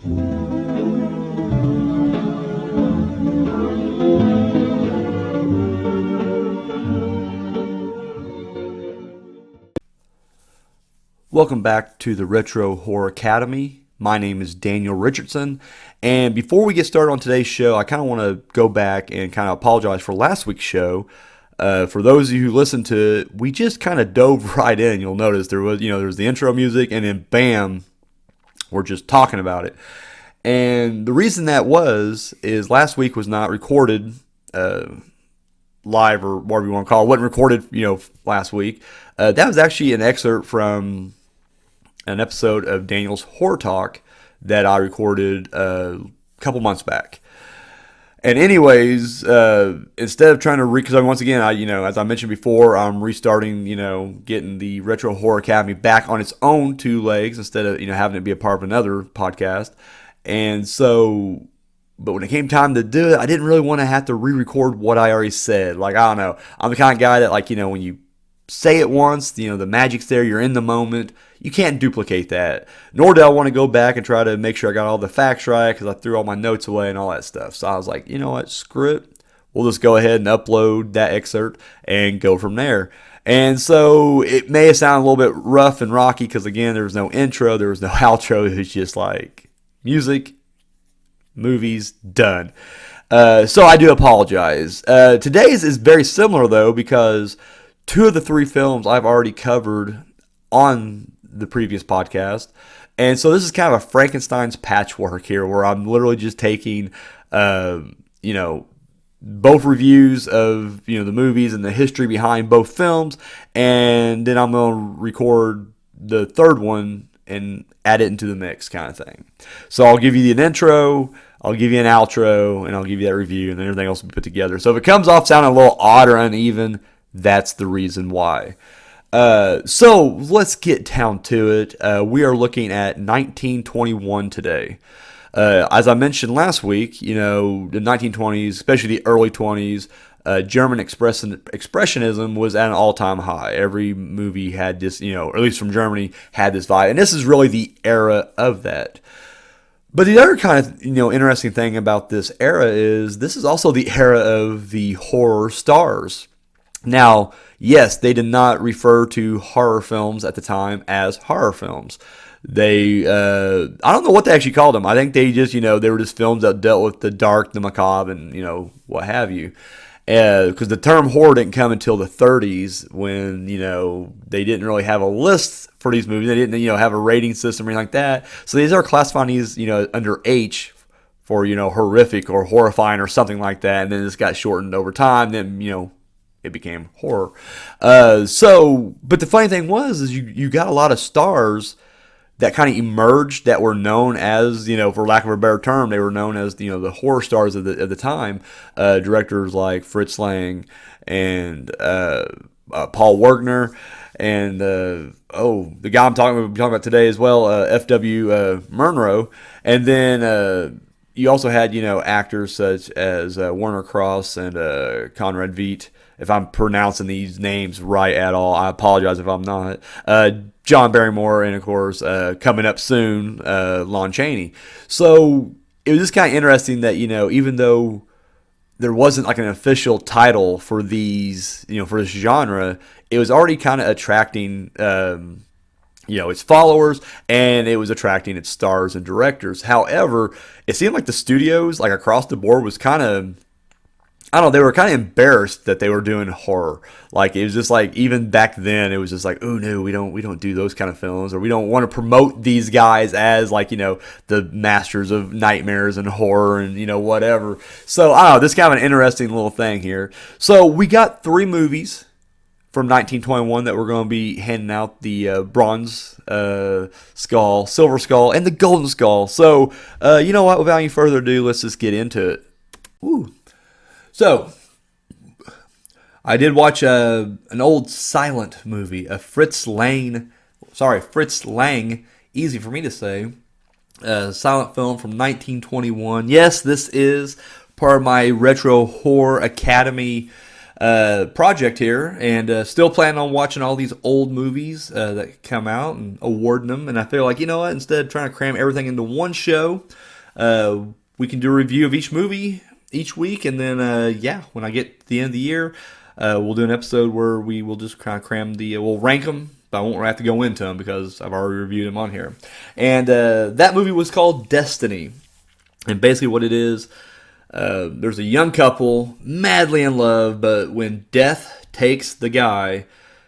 Welcome back to the Retro Horror Academy. My name is Daniel Richardson, and before we get started on today's show, I kind of want to go back and kind of apologize for last week's show. For those of you who listened to it, we just kind of dove right in. You'll notice there was the intro music, and then bam, we're just talking about it. And the reason that is last week was not recorded live, or whatever you want to call it. It wasn't recorded, last week. That was actually an excerpt from an episode of Daniel's Horror Talk that I recorded a couple months back. And anyways, instead of trying to because once again, as I mentioned before, I'm restarting, getting the Retro Horror Academy back on its own two legs instead of, having it be a part of another podcast. And so, but when it came time to do it, I didn't really want to have to re-record what I already said. Like, I don't know. I'm the kind of guy that, when you say it once, the magic's there, you're in the moment. You can't duplicate that. Nor do I want to go back and try to make sure I got all the facts right because I threw all my notes away and all that stuff. So I was like, you know what, screw it. We'll just go ahead and upload that excerpt and go from there. And so it may have sounded a little bit rough and rocky because, again, there was no intro, there was no outro. It was just like music, movies, done. So I do apologize. Today's is very similar, though, because two of the three films I've already covered on the previous podcast. And so this is kind of a Frankenstein's patchwork here where I'm literally just taking, both reviews of, the movies and the history behind both films. And then I'm going to record the third one and add it into the mix kind of thing. So I'll give you an intro, I'll give you an outro, and I'll give you that review, and then everything else will be put together. So if it comes off sounding a little odd or uneven, that's the reason why. So let's get down to it. We are looking at 1921 today. As I mentioned last week, the 1920s, especially the early 20s, German expressionism was at an all-time high. Every movie had this, or at least from Germany, had this vibe. And this is really the era of that. But the other kind of, interesting thing about this era is this is also the era of the horror stars. Now, yes, they did not refer to horror films at the time as horror films. They, I don't know what they actually called them. I think they just, they were just films that dealt with the dark, the macabre, and, what have you. Because the term horror didn't come until the 30s when, they didn't really have a list for these movies. They didn't, have a rating system or anything like that. So these are classifying these, under H for, horrific or horrifying or something like that. And then this got shortened over time. Then, it became horror. But the funny thing is you got a lot of stars that kind of emerged that were known as, for lack of a better term, they were known as, the horror stars of the time. Directors like Fritz Lang and Paul Werner and the guy I'm talking about today as well, F.W. Murnau. And then you also had, actors such as Werner Krauss and Conrad Veidt. If I'm pronouncing these names right at all, I apologize if I'm not. John Barrymore, and of course, coming up soon, Lon Chaney. So it was just kind of interesting that, even though there wasn't like an official title for these, for this genre, it was already kind of attracting, its followers, and it was attracting its stars and directors. However, it seemed like the studios, like across the board, was kind of, I don't know, they were kind of embarrassed that they were doing horror. Like, it was just like, even back then, it was just like, oh no, we don't do those kind of films, or we don't want to promote these guys as like, the masters of nightmares and horror and, whatever. So, I don't know, this is kind of an interesting little thing here. So, we got three movies from 1921 that we're going to be handing out: the bronze skull, silver skull, and the golden skull. So, you know what, without any further ado, let's just get into it. Ooh. So, I did watch an old silent movie, a Fritz Lang, easy for me to say, a silent film from 1921. Yes, this is part of my Retro Horror Academy project here, and still planning on watching all these old movies that come out and awarding them. And I feel like, you know what, instead of trying to cram everything into one show, we can do a review of each movie each week, and then when I get to the end of the year, we'll do an episode where we will just kind of cram we'll rank them, but I won't have to go into them because I've already reviewed them on here. And that movie was called Destiny. And basically what it is, there's a young couple madly in love, but when death takes the guy,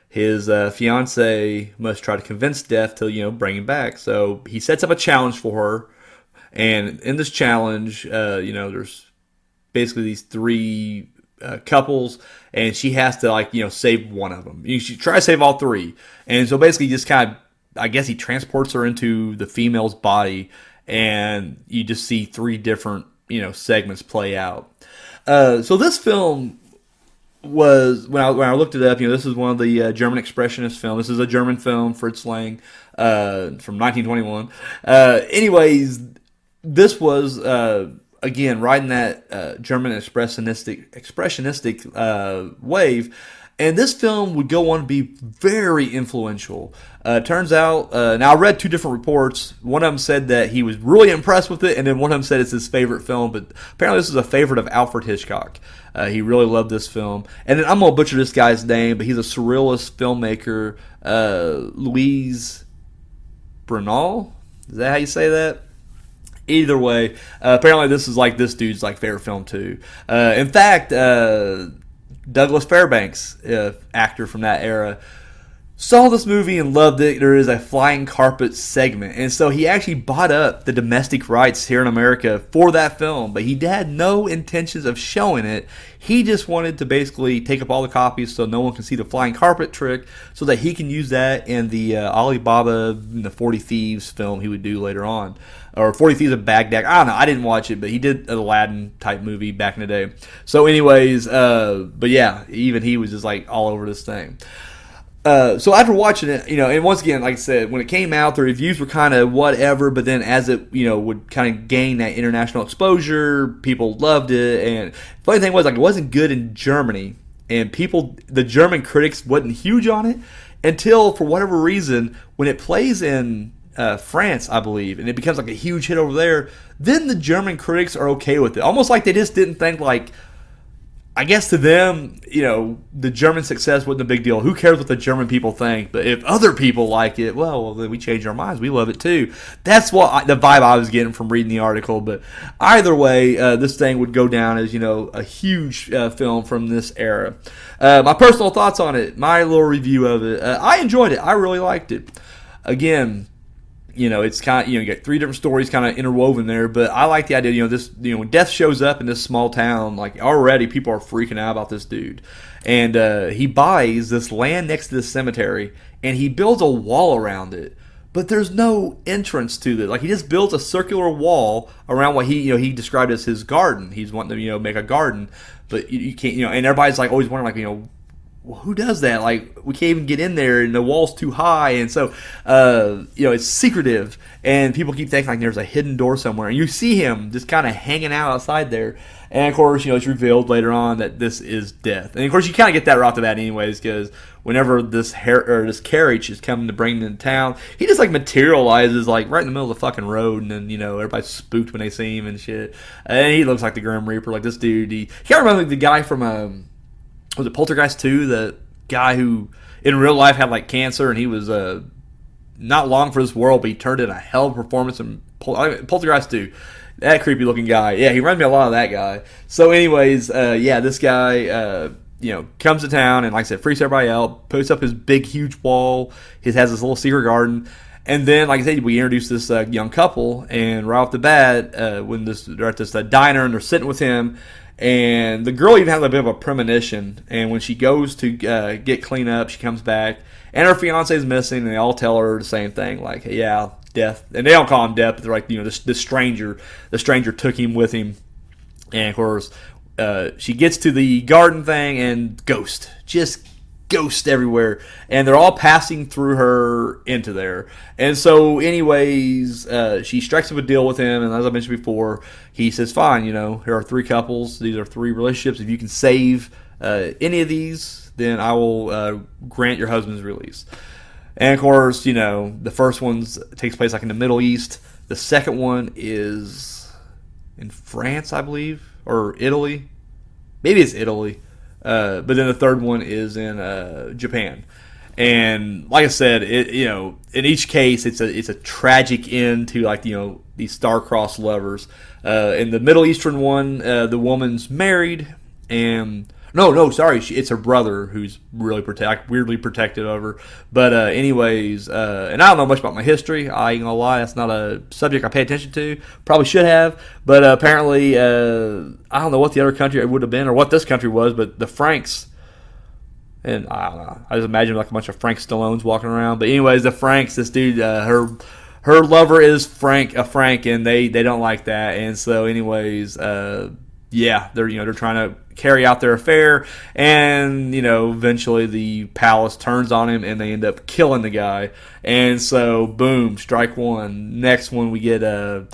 his fiance must try to convince death to, bring him back. So he sets up a challenge for her. And in this challenge, there's basically these three couples, and she has to save one of them. She tries to save all three, and so basically just kind of, I guess he transports her into the female's body, and you just see three different segments play out. So this film was, when I looked it up, this is one of the German expressionist films. This is a German film, Fritz Lang, from 1921. Anyways, this was again right in that German expressionistic wave, and this film would go on to be very influential. Turns out, now I read two different reports. One of them said that he was really impressed with it, and then one of them said it's his favorite film. But apparently, this is a favorite of Alfred Hitchcock. He really loved this film. And then I'm gonna butcher this guy's name, but he's a surrealist filmmaker, Louise Brunel. Is that how you say that? Either way, apparently this is this dude's favorite film too. In fact, Douglas Fairbanks, actor from that era, saw this movie and loved it. There is a flying carpet segment, and so he actually bought up the domestic rights here in America for that film, but he had no intentions of showing it. He just wanted to basically take up all the copies so no one can see the flying carpet trick, so that he can use that in the Alibaba and the 40 Thieves film he would do later on. Or 40 Thieves of Baghdad. I don't know. I didn't watch it, but he did an Aladdin type movie back in the day. So anyways, but yeah, even he was just all over this thing. So after watching it, and once again, like I said, when it came out, the reviews were kind of whatever, but then as it, would kind of gain that international exposure, people loved it. And the funny thing was, it wasn't good in Germany, and the German critics wasn't huge on it until, for whatever reason, when it plays in France, I believe, and it becomes a huge hit over there, then the German critics are okay with it. Almost like they just didn't think I guess to them, the German success wasn't a big deal. Who cares what the German people think? But if other people like it, well, then we change our minds. We love it too. That's the vibe I was getting from reading the article. But either way, this thing would go down as, a huge film from this era. My personal thoughts on it, my little review of it, I enjoyed it. I really liked it. Again, it's kind of, you get three different stories kind of interwoven there, but I like the idea, when death shows up in this small town, already people are freaking out about this dude. And he buys this land next to this cemetery, and he builds a wall around it. But there's no entrance to it. He just builds a circular wall around what he described as his garden. He's wanting to, make a garden, but you can't, and everybody's always wondering, well, who does that? We can't even get in there, and the wall's too high, and so it's secretive, and people keep thinking there's a hidden door somewhere, and you see him just kind of hanging out outside there, and of course it's revealed later on that this is death, and of course you kind of get that right off the bat anyways, because whenever this carriage is coming to bring him into town, he just materializes right in the middle of the fucking road, and then everybody's spooked when they see him and shit, and he looks like the Grim Reaper, this dude. He can't remember the guy from was it Poltergeist 2? The guy who in real life had cancer, and he was not long for this world, but he turned in a hell of a performance in Poltergeist 2. That creepy looking guy. Yeah, he reminds me a lot of that guy. So anyways, this guy comes to town and, like I said, freaks everybody out, puts up his big huge wall, has this little secret garden. And then, like I said, we introduce this young couple, and right off the bat, when they're at this diner and they're sitting with him, and the girl even has a bit of a premonition, and when she goes to get clean up, she comes back, and her fiance is missing, and they all tell her the same thing, yeah, death. And they don't call him death, but they're the stranger took him with him. And of course, she gets to the garden thing, and ghost, just ghosts everywhere, and they're all passing through her into there. And so, anyways, she strikes up a deal with him, and as I mentioned before, he says, "Fine, here are 3 couples. These are 3 relationships. If you can save any of these, then I will grant your husband's release." And of course, the first one takes place like in the Middle East. The second one is in France, I believe, or Italy. Maybe it's Italy. But then the third one is in Japan. And like I said, in each case, it's a tragic end to these star-crossed lovers. In the Middle Eastern one, the woman's married, and sorry, it's her brother who's really weirdly protective of her. But anyways, and I don't know much about my history. I ain't gonna lie, that's not a subject I pay attention to. Probably should have, but apparently, I don't know what the other country it would have been or what this country was, but the Franks. And I don't know. I just imagine like a bunch of Frank Stallones walking around. But anyways, the Franks, this dude, her lover is a Frank, and they don't like that. And so, anyways, they're trying to carry out their affair, and eventually the palace turns on him, and they end up killing the guy. And so, boom, strike one. Next one, we get like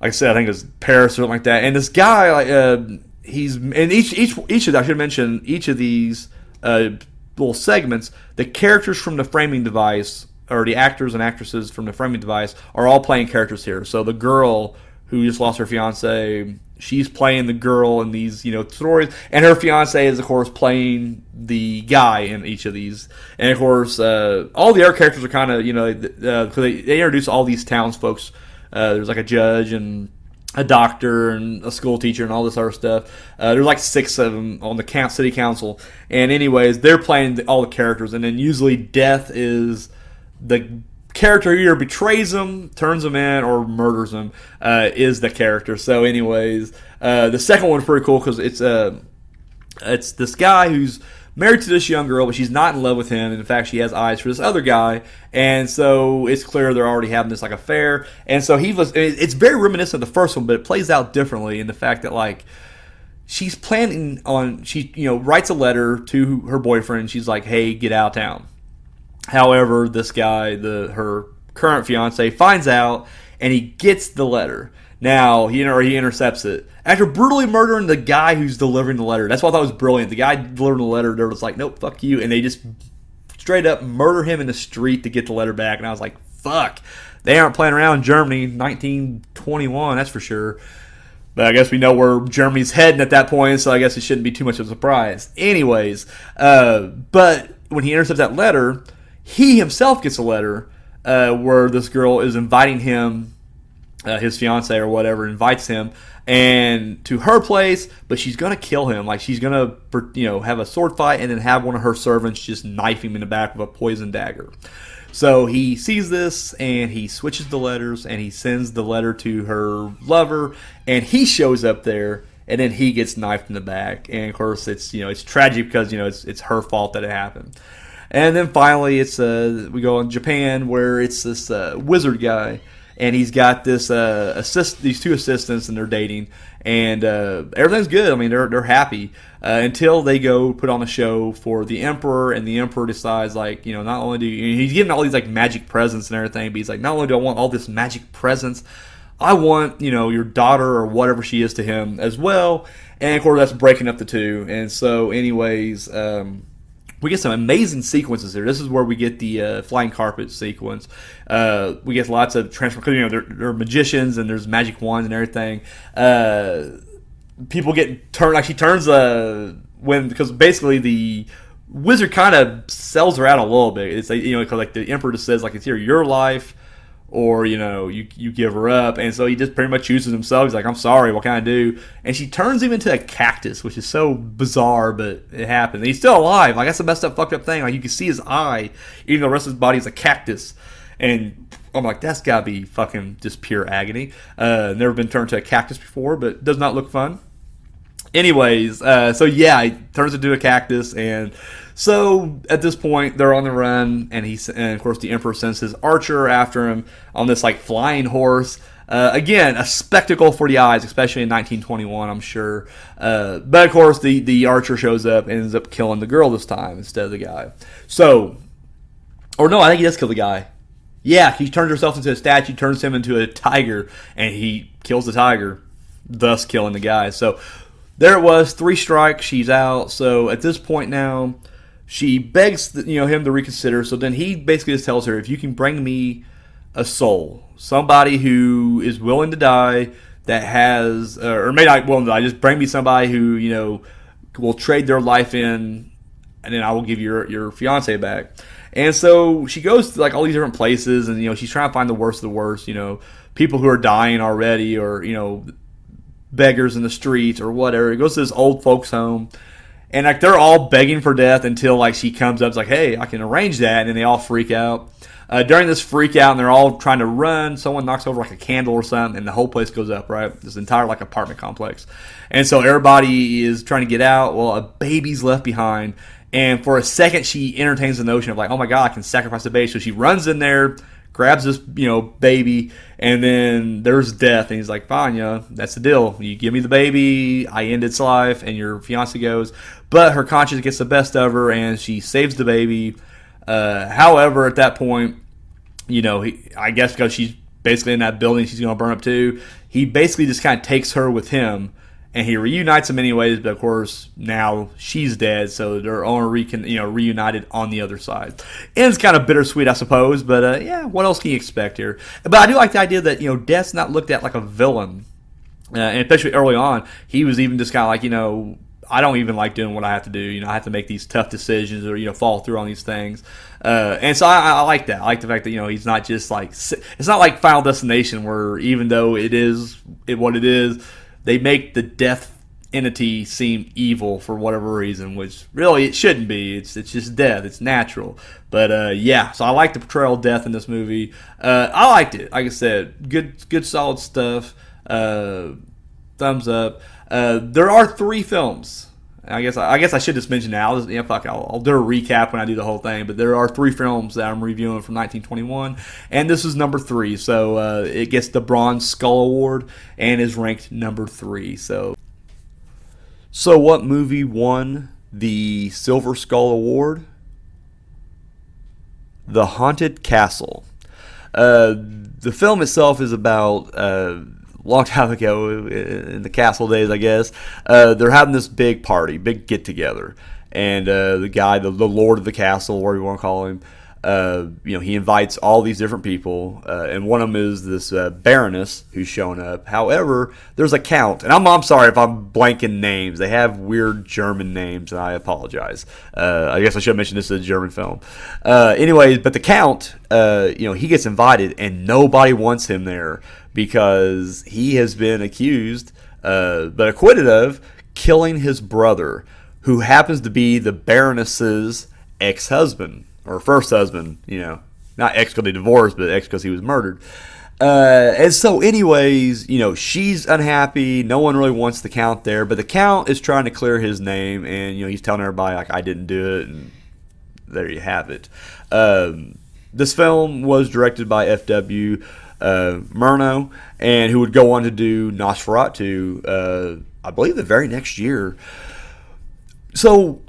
I said, I think it was Paris or something like that. And this guy, he's in each of I should mention each of these little segments. The characters from the framing device, or the actors and actresses from the framing device, are all playing characters here. So the girl who just lost her fiance, she's playing the girl in these, stories, and her fiance is, of course, playing the guy in each of these. And of course, all the other characters are kind of, because they introduce all these townsfolk. There's like a judge and a doctor and a school teacher and all this other stuff. There's like 6 of them on the city council. And anyways, they're playing all the characters, and then usually death is the character who either betrays them, turns them in, or murders them, is the character. So anyways, the second one's pretty cool because it's this guy who's married to this young girl, but she's not in love with him. And in fact, she has eyes for this other guy. And so it's clear they're already having this like affair. And so it's very reminiscent of the first one, but it plays out differently in the fact that she's planning on, she writes a letter to her boyfriend. She's like, "Hey, get out of town." However, this guy, her current fiance, finds out, and he gets the letter. Now, he intercepts it. After brutally murdering the guy who's delivering the letter. That's what I thought was brilliant. The guy delivering the letter, they're just like, "Nope, fuck you." And they just straight up murder him in the street to get the letter back. And I was like, fuck. They aren't playing around in Germany 1921, that's for sure. But I guess we know where Germany's heading at that point, so I guess it shouldn't be too much of a surprise. Anyways, but when he intercepts that letter, he himself gets a letter where this girl is inviting him, his fiance or whatever, invites him and to her place, but she's gonna kill him. Like, she's gonna, have a sword fight and then have one of her servants just knife him in the back with a poison dagger. So he sees this and he switches the letters and he sends the letter to her lover, and he shows up there, and then he gets knifed in the back. And of course, it's it's tragic because it's her fault that it happened. And then finally, it's we go in Japan, where it's this wizard guy, and he's got this these two assistants, and they're dating, and everything's good. I mean, they're happy until they go put on a show for the emperor, and the emperor decides, like, not only he's getting all these like magic presents and everything, but he's like, not only do I want all this magic presents, I want your daughter or whatever she is to him as well. And of course, that's breaking up the two. And so, anyways, we get some amazing sequences here. This is where we get the flying carpet sequence. We get lots of transformation. They're magicians, and there's magic wands and everything. People get turned. Like, she turns because basically the wizard kind of sells her out a little bit. It's like, because like the emperor just says, like, it's either your life or you give her up. And so he just pretty much chooses himself. He's like, I'm sorry, what can I do? And she turns him into a cactus, which is so bizarre, but it happens. And he's still alive. Like, that's the messed up, fucked up thing. Like, you can see his eye, even though the rest of his body is a cactus. And I'm like, that's gotta be fucking just pure agony. Never been turned to a cactus before, but does not look fun. Anyways, so yeah, he turns into a cactus, and so at this point they're on the run, and of course the emperor sends his archer after him on this like flying horse. Again, a spectacle for the eyes, especially in 1921, I'm sure. But of course, the archer shows up and ends up killing the girl this time instead of the guy. So, or no, I think he does kill the guy. Yeah, he turns herself into a statue, turns him into a tiger, and he kills the tiger, thus killing the guy. So there it was, 3 strikes, she's out. So at this point now, she begs him to reconsider. So then he basically just tells her, if you can bring me a soul, somebody who is willing to die, that has, or may not willing to die, just bring me somebody who will trade their life in, and then I will give your fiance back. And so she goes to like all these different places, and she's trying to find the worst of the worst, people who are dying already, or beggars in the streets or whatever. It goes to this old folks home, and like they're all begging for death until like she comes up, it's like, hey, I can arrange that, and then they all freak out. During this freak out, and they're all trying to run, someone knocks over like a candle or something, and the whole place goes up, right? This entire like apartment complex. And so everybody is trying to get out. Well, a baby's left behind. And for a second, she entertains the notion of like, oh my God, I can sacrifice the baby. So she runs in there, grabs this, baby, and then there's death. And he's like, fine, that's the deal. You give me the baby, I end its life, and your fiance goes. But her conscience gets the best of her, and she saves the baby. However, at that point, I guess because she's basically in that building, she's going to burn up too. He basically just kind of takes her with him, and he reunites them anyways. But of course, now she's dead, so they're only reunited on the other side. And it's kind of bittersweet, I suppose. But yeah, what else can you expect here? But I do like the idea that Death's not looked at like a villain, and especially early on, he was even just kind of like I don't even like doing what I have to do. I have to make these tough decisions or, follow through on these things. And so I like that. I like the fact that, he's not just like, it's not like Final Destination where even though it is what it is, they make the death entity seem evil for whatever reason, which really it shouldn't be. It's just death. It's natural. But yeah, so I like the portrayal of death in this movie. I liked it. Like I said, good solid stuff. Thumbs up. There are 3 films. I guess I should just mention now. I'll do a recap when I do the whole thing. But there are 3 films that I'm reviewing from 1921, and this is number 3. So it gets the Bronze Skull Award and is ranked number 3. So what movie won the Silver Skull Award? The Haunted Castle. The film itself is about long time ago in the castle days, I guess. They're having this big party, big get together, and the guy, the lord of the castle, whatever you want to call him, he invites all these different people, and one of them is this baroness who's showing up. However, there's a count, and I'm sorry if I'm blanking names. They have weird German names, and I apologize. I guess I should have mentioned this is a German film. Anyways, but the count, he gets invited, and nobody wants him there because he has been accused, but acquitted of, killing his brother, who happens to be the baroness's ex-husband. Or first husband, not ex because they divorced, but ex because he was murdered. And so anyways, she's unhappy. No one really wants the count there, but the count is trying to clear his name, and, he's telling everybody, like, I didn't do it, and there you have it. This film was directed by F.W. Murnau, and who would go on to do Nosferatu, I believe the very next year. So,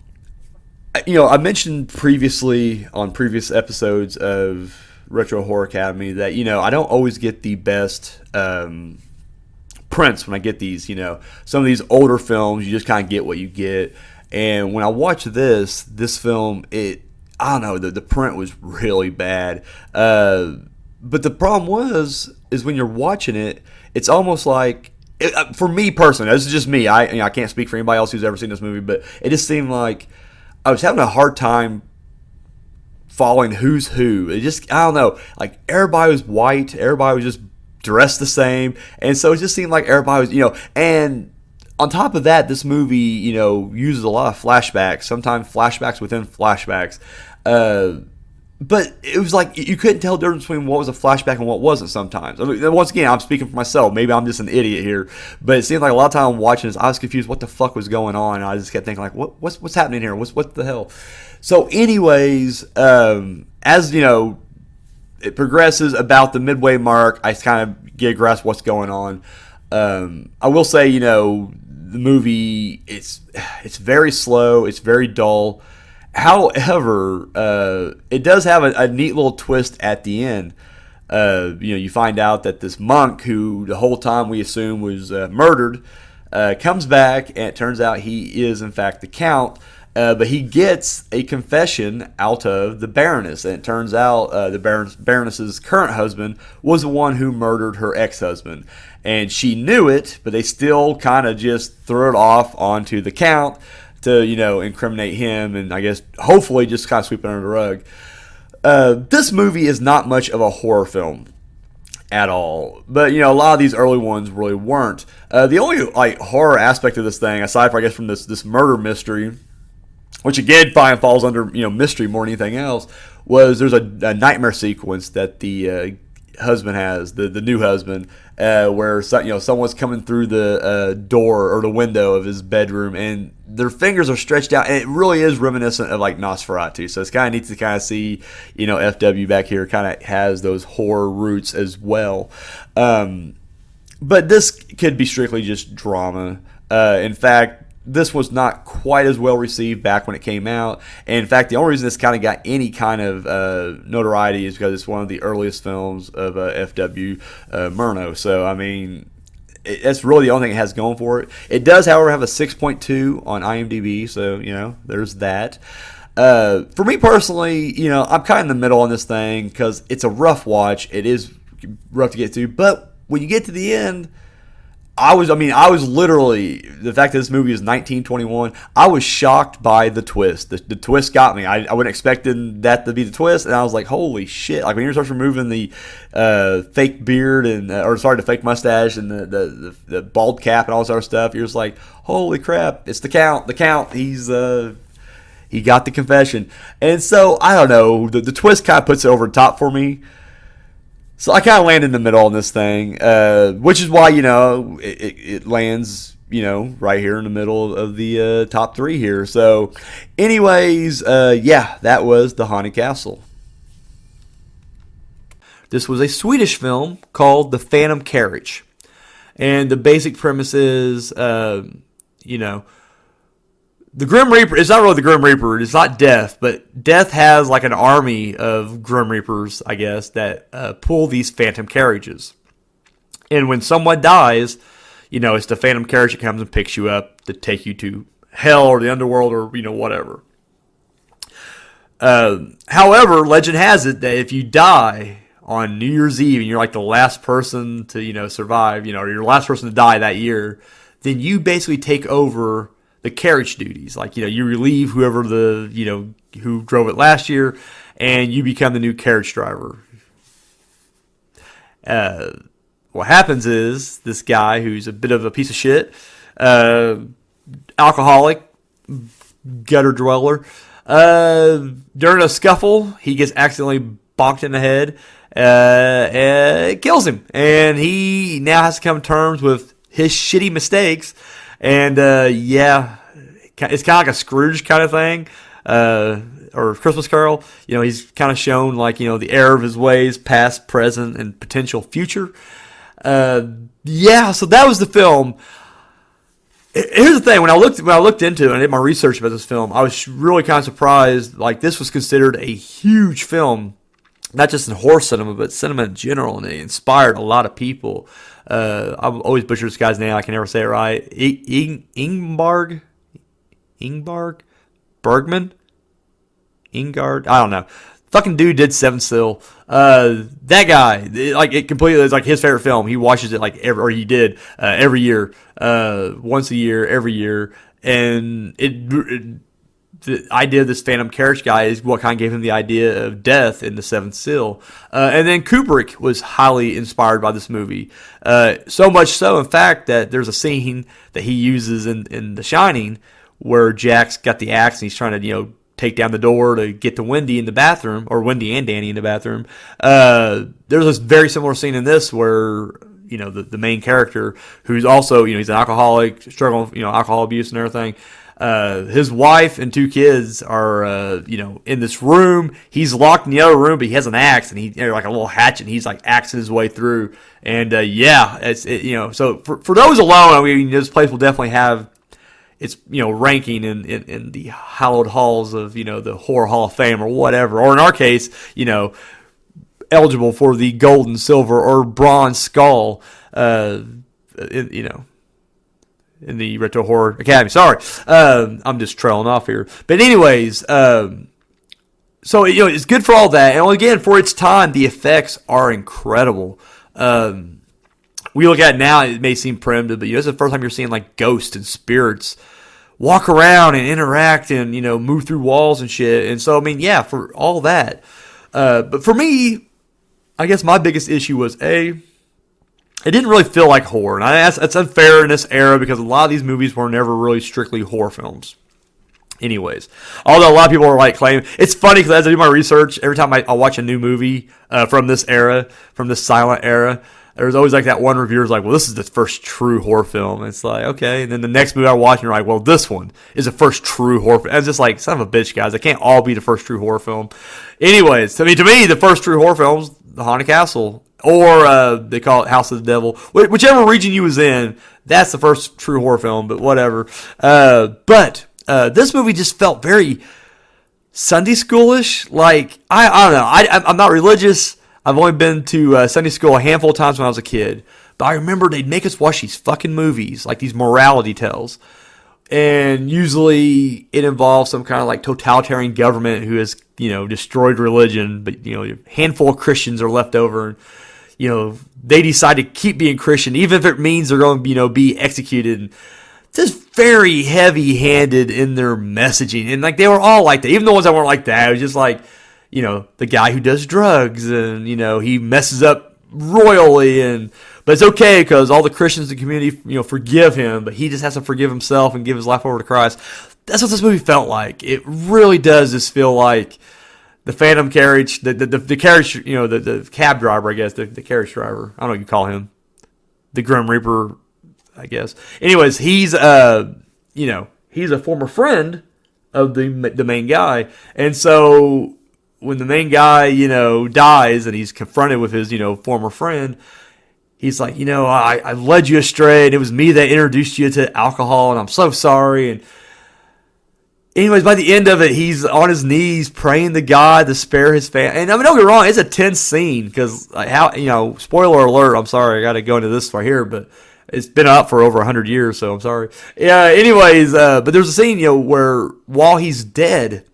I mentioned previously on previous episodes of Retro Horror Academy that, I don't always get the best prints when I get these, some of these older films, you just kind of get what you get. And when I watched this film, I don't know, the print was really bad. But the problem is when you're watching it, it's almost like, for me personally, this is just me, I can't speak for anybody else who's ever seen this movie, but it just seemed like I was having a hard time following who's who. It just, I don't know, like everybody was white, everybody was just dressed the same, and so it just seemed like everybody was, and on top of that, this movie, uses a lot of flashbacks, sometimes flashbacks within flashbacks, but it was like you couldn't tell the difference between what was a flashback and what wasn't sometimes. I mean, once again, I'm speaking for myself. Maybe I'm just an idiot here. But it seemed like a lot of time watching this, I was confused what the fuck was going on. And I just kept thinking, like, what's happening here? What the hell? So anyways, as, it progresses about the midway mark, I kind of get a grasp of what's going on. I will say, the movie, it's very slow, it's very dull. However, it does have a neat little twist at the end. You find out that this monk, who the whole time we assume was murdered, comes back, and it turns out he is in fact the Count. But he gets a confession out of the Baroness, and it turns out the Baroness's current husband was the one who murdered her ex-husband, and she knew it, but they still kind of just threw it off onto the Count to incriminate him, and I guess hopefully just kind of sweep it under the rug. This movie is not much of a horror film at all, but a lot of these early ones really weren't. The only horror aspect of this thing, aside from this murder mystery, which again falls under mystery more than anything else, was there's a nightmare sequence that the husband has, the new husband, where someone's coming through the door or the window of his bedroom, and their fingers are stretched out, and it really is reminiscent of Nosferatu. So it's kind of neat to kind of see FW back here kind of has those horror roots as well. But this could be strictly just drama. In fact, this was not quite as well received back when it came out. And in fact, the only reason this kind of got any kind of notoriety is because it's one of the earliest films of F.W. Murnau. So, I mean, that's really the only thing it has going for it. It does, however, have a 6.2 on IMDb. So, there's that. For me personally, I'm kind of in the middle on this thing because it's a rough watch. It is rough to get to. But when you get to the end, I was literally, the fact that this movie is 1921, I was shocked by the twist. The twist got me. I wasn't expecting that to be the twist, and I was like, holy shit. When you start removing the fake beard the fake mustache and the bald cap and all this other stuff, you're just like, holy crap, it's the Count. The Count, he got the confession. And so, I don't know, the twist kind of puts it over the top for me. So I kind of land in the middle on this thing, which is why, it lands, right here in the middle of the top three here. So anyways, that was The Haunted Castle. This was a Swedish film called The Phantom Carriage. And the basic premise is, the Grim Reaper, it's not really the Grim Reaper, it's not Death, but Death has an army of Grim Reapers, I guess, that pull these phantom carriages. And when someone dies, it's the phantom carriage that comes and picks you up to take you to hell or the underworld or, whatever. However, legend has it that if you die on New Year's Eve and you're the last person to, survive, or you're the last person to die that year, then you basically take over the carriage duties. You relieve whoever who drove it last year, and you become the new carriage driver. What happens is this guy, who's a bit of a piece of shit, alcoholic, gutter dweller, during a scuffle, he gets accidentally bonked in the head, and it kills him. And he now has to come to terms with his shitty mistakes. And, it's kind of like a Scrooge kind of thing, or Christmas Carol. He's kind of shown, the error of his ways, past, present, and potential future. So that was the film. Here's the thing. When I looked into it and did my research about this film, I was really kind of surprised. This was considered a huge film, not just in horror cinema, but cinema in general, and it inspired a lot of people. I always butcher this guy's name. I can never say it right. Ingmar Bergman? Ingard? I don't know. Fucking dude did Seven Seal. That guy, it completely is his favorite film. He watches it he did every year, once a year, every year. And the idea of this Phantom Carriage guy is what kind of gave him the idea of death in the Seventh Seal. And then Kubrick was highly inspired by this movie. So much so, in fact, that there's a scene that he uses in The Shining where Jack's got the axe and he's trying to, take down the door to get to Wendy in the bathroom, or Wendy and Danny in the bathroom. There's a very similar scene in this where, the main character, who's also, he's an alcoholic, struggling with, alcohol abuse and everything, His wife and 2 kids are, in this room. He's locked in the other room, but he has an axe and like a little hatchet. And he's like axing his way through. And so for those alone, I mean, this place will definitely have its ranking in the hallowed halls of the Horror Hall of Fame or whatever. Or in our case, eligible for the gold and silver or bronze skull. In the Retro Horror Academy. Sorry. I'm just trailing off here. But anyways, so, it's good for all that. And again, for its time, the effects are incredible. We look at it now, it may seem primitive, but it's the first time you're seeing like ghosts and spirits walk around and interact and, move through walls and shit. And so, I mean, yeah, for all that. But for me, I guess my biggest issue was, it didn't really feel like horror. And that's unfair in this era because a lot of these movies were never really strictly horror films. Anyways, although a lot of people are like claiming, it's funny because as I do my research, every time I watch a new movie from this era, from this silent era, there's always like that one reviewer's like, well, this is the first true horror film. And it's like, okay. And then the next movie I watch, and you're like, well, this one is the first true horror film. And it's just like, son of a bitch, guys. They can't all be the first true horror film. Anyways, to me, the first true horror film is The Haunted Castle. Or they call it House of the Devil. Whichever region you was in, that's the first true horror film, but whatever. But this movie just felt very Sunday schoolish. Like, I don't know. I'm not religious. I've only been to Sunday school a handful of times when I was a kid. But I remember they'd make us watch these fucking movies, like these morality tales. And usually it involves some kind of like totalitarian government who has, destroyed religion. But, a handful of Christians are left over. And, they decide to keep being Christian, even if it means they're going to, be executed. Just very heavy-handed in their messaging. And, like, they were all like that. Even the ones that weren't like that. It was just like, the guy who does drugs and, he messes up royally. But it's okay because all the Christians in the community, forgive him. But he just has to forgive himself and give his life over to Christ. That's what this movie felt like. It really does just feel like the Phantom Carriage, the carriage, the cab driver, I guess, the carriage driver. I don't know what you call him. The Grim Reaper, I guess. Anyways, he's he's a former friend of the main guy. And so when the main guy, dies and he's confronted with his, former friend, he's like, I led you astray and it was me that introduced you to alcohol and I'm so sorry. And anyways, by the end of it, he's on his knees praying to God to spare his family. And I mean, don't get me wrong, it's a tense scene because, spoiler alert, I'm sorry, I got to go into this right here, but it's been up for over 100 years, so I'm sorry. Yeah, anyways, but there's a scene, where while he's dead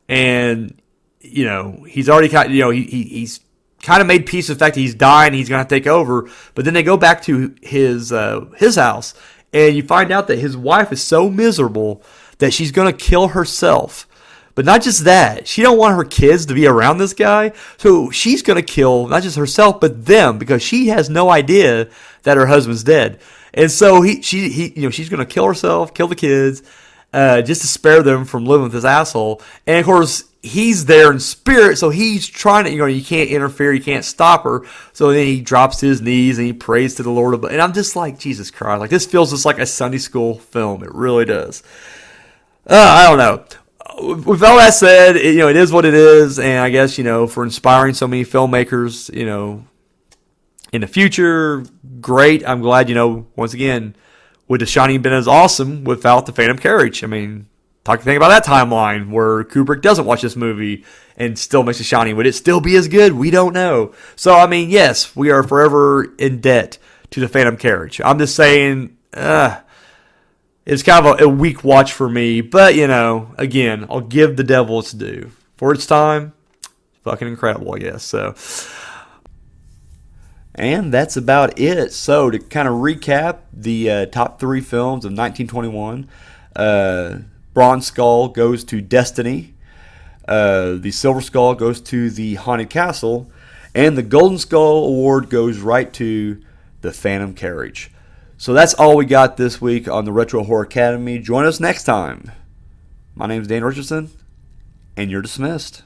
and, he's already kind of, he's kind of made peace with the fact that he's dying, he's going to take over, but then they go back to his house and you find out that his wife is so miserable that she's going to kill herself. But not just that. She don't want her kids to be around this guy. So she's going to kill not just herself, but them because she has no idea that her husband's dead. And so she's going to kill herself, kill the kids, just to spare them from living with this asshole. And of course, he's there in spirit. So he's trying to, you can't interfere. You can't stop her. So then he drops to his knees and he prays to the Lord. And I'm just like, Jesus Christ. Like, this feels just like a Sunday school film. It really does. I don't know. With all that said, it is what it is, and I guess for inspiring so many filmmakers, in the future, great. I'm glad once again, would The Shining been as awesome without the Phantom Carriage? I mean, think about that timeline where Kubrick doesn't watch this movie and still makes The Shining. Would it still be as good? We don't know. So I mean, yes, we are forever in debt to the Phantom Carriage. I'm just saying. It's kind of a weak watch for me, but, again, I'll give the devil its due. For its time, fucking incredible, I guess. So, and that's about it. So, to kind of recap the top 3 films of 1921, Bronze Skull goes to Destiny, the Silver Skull goes to The Haunted Castle, and the Golden Skull Award goes right to the Phantom Carriage. So that's all we got this week on the Retro Horror Academy. Join us next time. My name is Dan Richardson, and you're dismissed.